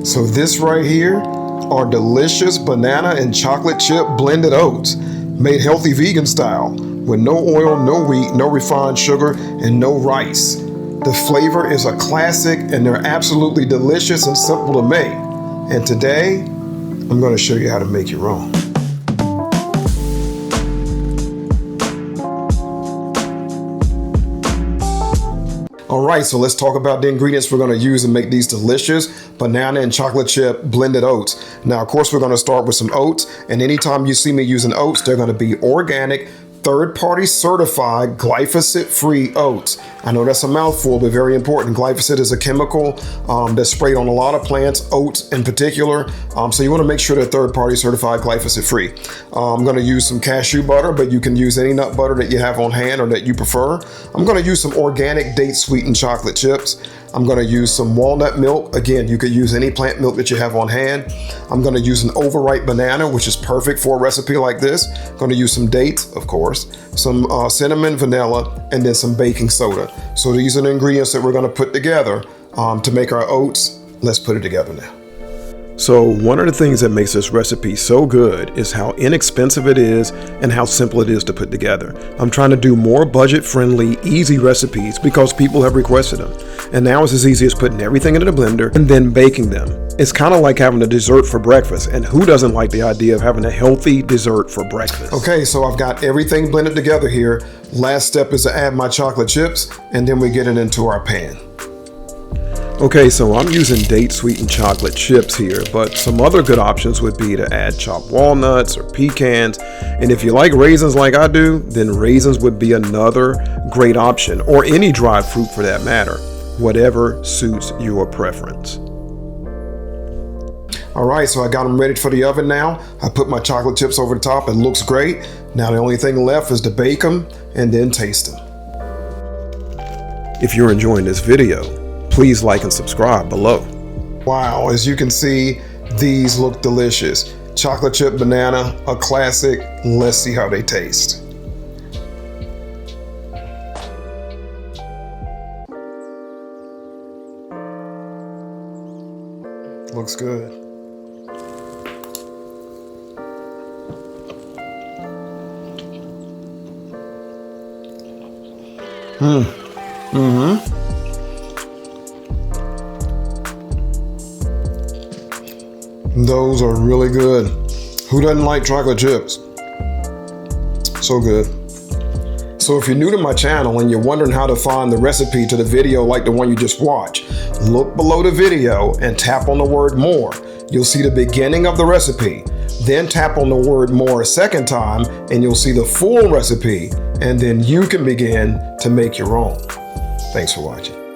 So this right here are delicious banana and chocolate chip blended oats, made healthy vegan style, with no oil, no wheat, no refined sugar, and no rice. The flavor is a classic and they're absolutely delicious and simple to make. And today, I'm going to show you how to make your own. All right, so let's talk about the ingredients we're going to use to make these delicious banana and chocolate chip blended oats. Now, of course, we're going to start with some oats, and anytime you see me using oats, they're going to be organic, third-party certified, glyphosate-free oats. I know that's a mouthful, but very important. Glyphosate is a chemical that's sprayed on a lot of plants, oats in particular. So you want to make sure they're third-party certified, glyphosate-free. I'm going to use some cashew butter, but you can use any nut butter that you have on hand or that you prefer. I'm going to use some organic date-sweetened chocolate chips. I'm going to use some walnut milk. Again, you could use any plant milk that you have on hand. I'm going to use an overripe banana, which is perfect for a recipe like this. I'm going to use some dates, of course, some cinnamon, vanilla, and then some baking soda. So these are the ingredients that we're going to put together to make our oats. Let's put it together now. So one of the things that makes this recipe so good is how inexpensive it is and how simple it is to put together. I'm trying to do more budget-friendly, easy recipes because people have requested them. And now it's as easy as putting everything into the blender and then baking them. It's kind of like having a dessert for breakfast. And who doesn't like the idea of having a healthy dessert for breakfast? Okay, so I've got everything blended together here. Last step is to add my chocolate chips, and then we get it into our pan. Okay, so I'm using date sweetened chocolate chips here, but some other good options would be to add chopped walnuts or pecans. And if you like raisins like I do, then raisins would be another great option, or any dried fruit for that matter, whatever suits your preference. All right, so I got them ready for the oven now. I put my chocolate chips over the top. It looks great. Now the only thing left is to bake them and then taste them. If you're enjoying this video, please like and subscribe below. Wow, as you can see, these look delicious. Chocolate chip banana, a classic. Let's see how they taste. Looks good. Those are really good. Who doesn't like chocolate chips? So good. So if you're new to my channel and you're wondering how to find the recipe to the video like the one you just watched, look below the video and tap on the word more. You'll see the beginning of the recipe. Then tap on the word more a second time and you'll see the full recipe, and then you can begin to make your own. Thanks for watching.